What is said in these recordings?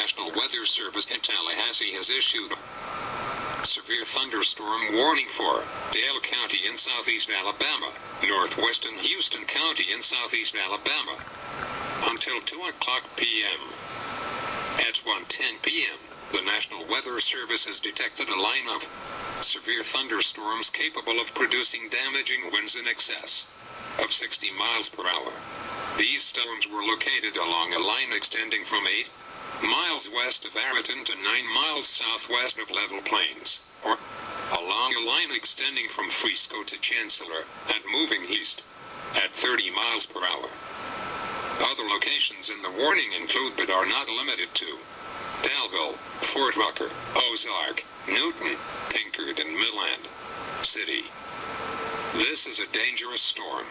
National Weather Service in Tallahassee has issued a severe thunderstorm warning for Dale County in southeast Alabama, northwestern Houston County in southeast Alabama, until 2 o'clock p.m. At 1:10 p.m., the National Weather Service has detected a line of severe thunderstorms capable of producing damaging winds in excess of 60 miles per hour. These storms were located along a line extending from 8 miles west of ARITON to 9 miles southwest of Level Plains, or along a line extending from FRISCO to Chancellor and moving east at 30 miles per hour. Other locations in the warning include but are not limited to DALEVILLE, Fort Rucker, OZARK, Newton, PINCKARD, and Midland City. This is a dangerous storm.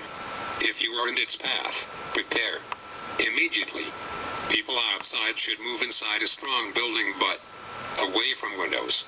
If you are in its path, prepare immediately. People outside should move inside a strong building but away from windows.